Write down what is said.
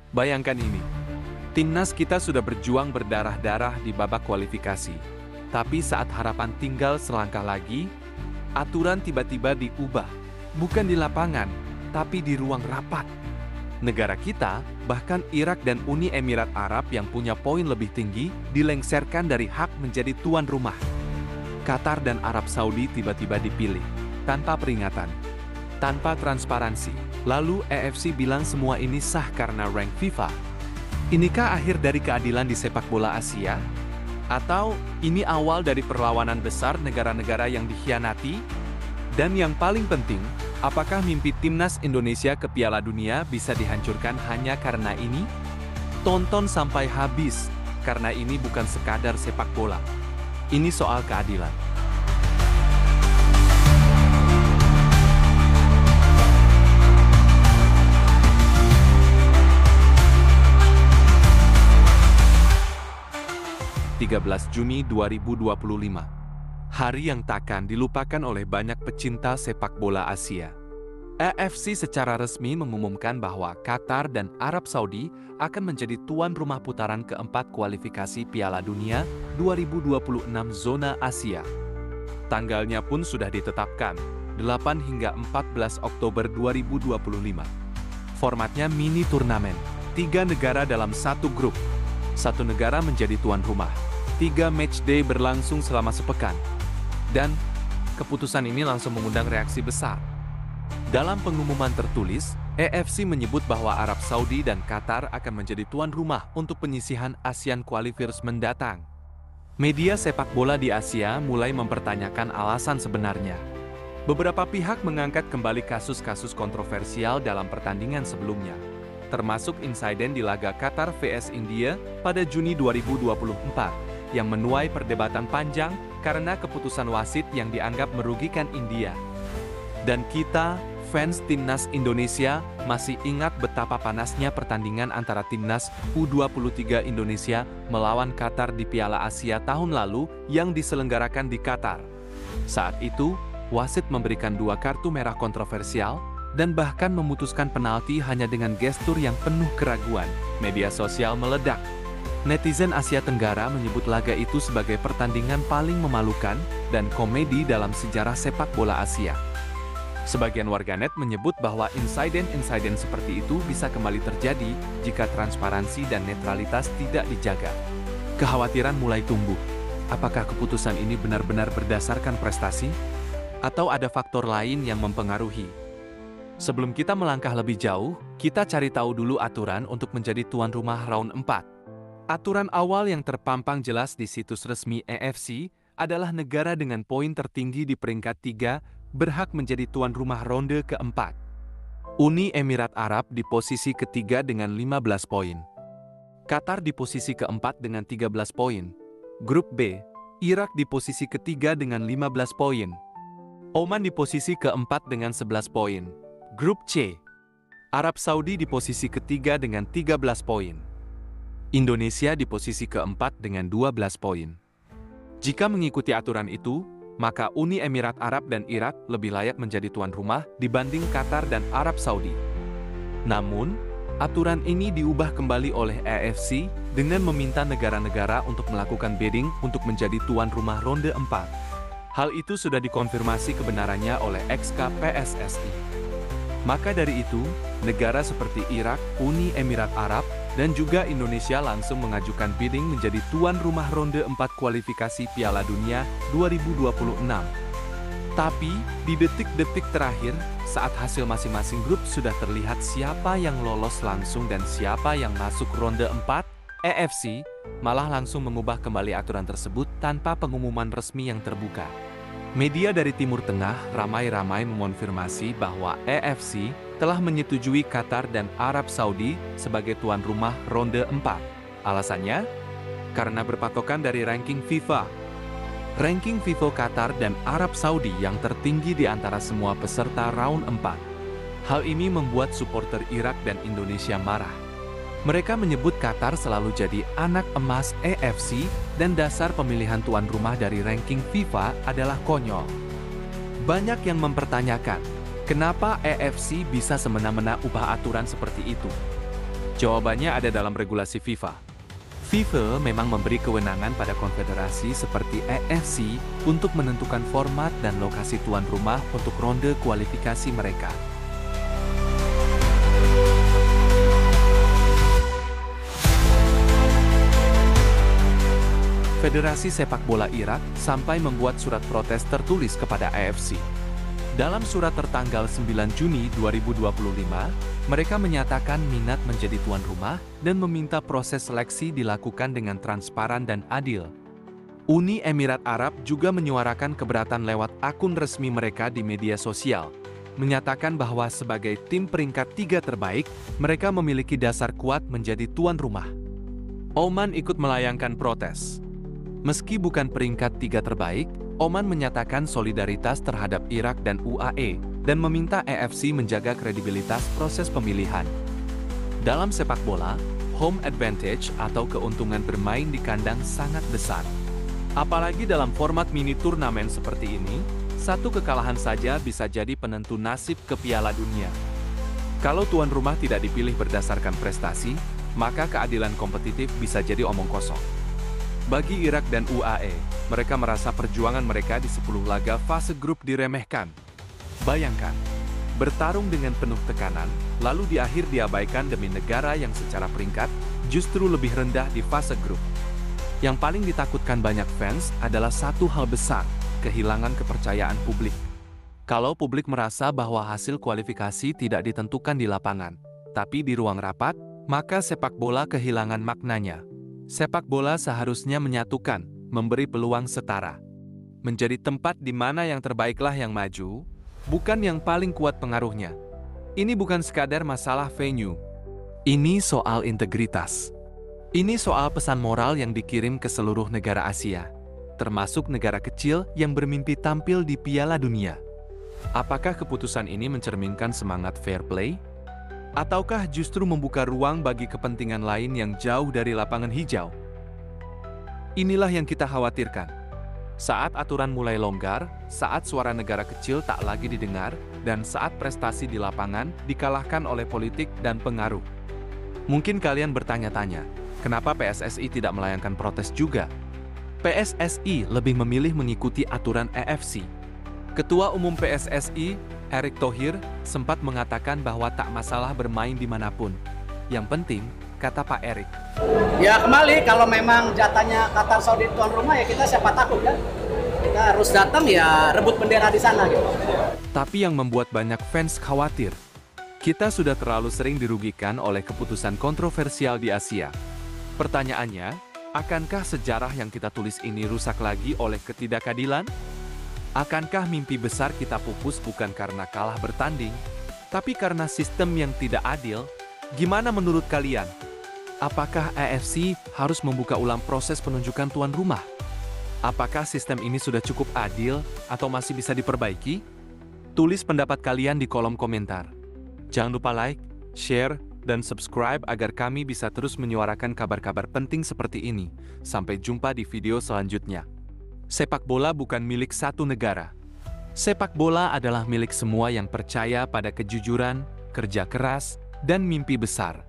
Bayangkan ini, timnas kita sudah berjuang berdarah-darah di babak kualifikasi. Tapi saat harapan tinggal selangkah lagi, aturan tiba-tiba diubah. Bukan di lapangan, tapi di ruang rapat. Negara kita, bahkan Irak dan Uni Emirat Arab yang punya poin lebih tinggi, dilengsarkan dari hak menjadi tuan rumah. Qatar dan Arab Saudi tiba-tiba dipilih, tanpa peringatan, tanpa transparansi. Lalu AFC bilang semua ini sah karena rank FIFA. Inikah akhir dari keadilan di sepak bola Asia? Atau ini awal dari perlawanan besar negara-negara yang dikhianati? Dan yang paling penting, apakah mimpi timnas Indonesia ke Piala Dunia bisa dihancurkan hanya karena ini? Tonton sampai habis, karena ini bukan sekadar sepak bola. Ini soal keadilan. Juni 2025. Hari yang takkan dilupakan oleh banyak pecinta sepak bola Asia. AFC secara resmi mengumumkan bahwa Qatar dan Arab Saudi akan menjadi tuan rumah putaran keempat kualifikasi Piala Dunia 2026 zona Asia. Tanggalnya pun sudah ditetapkan, 8 hingga 14 Oktober 2025. Formatnya mini turnamen, 3 negara dalam satu grup. 1 negara menjadi tuan rumah. 3 matchday berlangsung selama sepekan. Dan keputusan ini langsung mengundang reaksi besar. Dalam pengumuman tertulis, AFC menyebut bahwa Arab Saudi dan Qatar akan menjadi tuan rumah untuk penyisihan ASEAN Qualifiers mendatang. Media sepak bola di Asia mulai mempertanyakan alasan sebenarnya. Beberapa pihak mengangkat kembali kasus-kasus kontroversial dalam pertandingan sebelumnya, termasuk insiden di laga Qatar vs India pada Juni 2024, yang menuai perdebatan panjang karena keputusan wasit yang dianggap merugikan India. Dan kita, fans timnas Indonesia, masih ingat betapa panasnya pertandingan antara timnas U23 Indonesia melawan Qatar di Piala Asia tahun lalu yang diselenggarakan di Qatar. Saat itu, wasit memberikan 2 kartu merah kontroversial dan bahkan memutuskan penalti hanya dengan gestur yang penuh keraguan. Media sosial meledak. Netizen Asia Tenggara menyebut laga itu sebagai pertandingan paling memalukan dan komedi dalam sejarah sepak bola Asia. Sebagian warganet menyebut bahwa insiden-insiden seperti itu bisa kembali terjadi jika transparansi dan netralitas tidak dijaga. Kekhawatiran mulai tumbuh. Apakah keputusan ini benar-benar berdasarkan prestasi? Atau ada faktor lain yang mempengaruhi? Sebelum kita melangkah lebih jauh, kita cari tahu dulu aturan untuk menjadi tuan rumah round 4. Aturan awal yang terpampang jelas di situs resmi AFC adalah negara dengan poin tertinggi di peringkat 3 berhak menjadi tuan rumah ronde keempat. Uni Emirat Arab di posisi ketiga dengan 15 poin. Qatar di posisi keempat dengan 13 poin. Grup B, Irak di posisi ketiga dengan 15 poin. Oman di posisi keempat dengan 11 poin. Grup C, Arab Saudi di posisi ketiga dengan 13 poin. Indonesia di posisi keempat dengan 12 poin. Jika mengikuti aturan itu, maka Uni Emirat Arab dan Irak lebih layak menjadi tuan rumah dibanding Qatar dan Arab Saudi. Namun, aturan ini diubah kembali oleh AFC dengan meminta negara-negara untuk melakukan bidding untuk menjadi tuan rumah ronde 4. Hal itu sudah dikonfirmasi kebenarannya oleh ex-PSSI. Maka dari itu, negara seperti Irak, Uni Emirat Arab, dan juga Indonesia langsung mengajukan bidding menjadi tuan rumah ronde 4 kualifikasi Piala Dunia 2026. Tapi, di detik-detik terakhir, saat hasil masing-masing grup sudah terlihat siapa yang lolos langsung dan siapa yang masuk ronde 4, AFC malah langsung mengubah kembali aturan tersebut tanpa pengumuman resmi yang terbuka. Media dari Timur Tengah ramai-ramai mengonfirmasi bahwa AFC telah menyetujui Qatar dan Arab Saudi sebagai tuan rumah ronde 4. Alasannya? Karena berpatokan dari ranking FIFA. Ranking FIFA Qatar dan Arab Saudi yang tertinggi di antara semua peserta round 4. Hal ini membuat supporter Irak dan Indonesia marah. Mereka menyebut Qatar selalu jadi anak emas AFC dan dasar pemilihan tuan rumah dari ranking FIFA adalah konyol. Banyak yang mempertanyakan, kenapa AFC bisa semena-mena ubah aturan seperti itu? Jawabannya ada dalam regulasi FIFA. FIFA memang memberi kewenangan pada konfederasi seperti AFC untuk menentukan format dan lokasi tuan rumah untuk ronde kualifikasi mereka. Federasi Sepak Bola Irak sampai membuat surat protes tertulis kepada AFC. Dalam surat tertanggal 9 Juni 2025, mereka menyatakan minat menjadi tuan rumah dan meminta proses seleksi dilakukan dengan transparan dan adil. Uni Emirat Arab juga menyuarakan keberatan lewat akun resmi mereka di media sosial, menyatakan bahwa sebagai tim peringkat 3 terbaik, mereka memiliki dasar kuat menjadi tuan rumah. Oman ikut melayangkan protes. Meski bukan peringkat 3 terbaik, Oman menyatakan solidaritas terhadap Irak dan UAE dan meminta AFC menjaga kredibilitas proses pemilihan. Dalam sepak bola, home advantage atau keuntungan bermain di kandang sangat besar. Apalagi dalam format mini turnamen seperti ini, satu kekalahan saja bisa jadi penentu nasib ke Piala Dunia. Kalau tuan rumah tidak dipilih berdasarkan prestasi, maka keadilan kompetitif bisa jadi omong kosong. Bagi Irak dan UAE, mereka merasa perjuangan mereka di 10 laga fase grup diremehkan. Bayangkan, bertarung dengan penuh tekanan, lalu di akhir diabaikan demi negara yang secara peringkat justru lebih rendah di fase grup. Yang paling ditakutkan banyak fans adalah satu hal besar, kehilangan kepercayaan publik. Kalau publik merasa bahwa hasil kualifikasi tidak ditentukan di lapangan, tapi di ruang rapat, maka sepak bola kehilangan maknanya. Sepak bola seharusnya menyatukan, memberi peluang setara. Menjadi tempat di mana yang terbaiklah yang maju, bukan yang paling kuat pengaruhnya. Ini bukan sekadar masalah venue. Ini soal integritas. Ini soal pesan moral yang dikirim ke seluruh negara Asia, termasuk negara kecil yang bermimpi tampil di Piala Dunia. Apakah keputusan ini mencerminkan semangat fair play? Ataukah justru membuka ruang bagi kepentingan lain yang jauh dari lapangan hijau? Inilah yang kita khawatirkan. Saat aturan mulai longgar, saat suara negara kecil tak lagi didengar, dan saat prestasi di lapangan dikalahkan oleh politik dan pengaruh. Mungkin kalian bertanya-tanya, kenapa PSSI tidak melayangkan protes juga? PSSI lebih memilih mengikuti aturan AFC. Ketua Umum PSSI, Erick Thohir, sempat mengatakan bahwa tak masalah bermain dimanapun. Yang penting, kata Pak Erick. Ya kembali, kalau memang jatahnya Qatar Saudi tuan rumah, ya kita siapa takut kan? Kita harus datang ya rebut bendera di sana gitu. Tapi yang membuat banyak fans khawatir, kita sudah terlalu sering dirugikan oleh keputusan kontroversial di Asia. Pertanyaannya, akankah sejarah yang kita tulis ini rusak lagi oleh ketidakadilan? Akankah mimpi besar kita pupus bukan karena kalah bertanding, tapi karena sistem yang tidak adil? Gimana menurut kalian? Apakah AFC harus membuka ulang proses penunjukan tuan rumah? Apakah sistem ini sudah cukup adil atau masih bisa diperbaiki? Tulis pendapat kalian di kolom komentar. Jangan lupa like, share, dan subscribe agar kami bisa terus menyuarakan kabar-kabar penting seperti ini. Sampai jumpa di video selanjutnya. Sepak bola bukan milik satu negara. Sepak bola adalah milik semua yang percaya pada kejujuran, kerja keras, dan mimpi besar.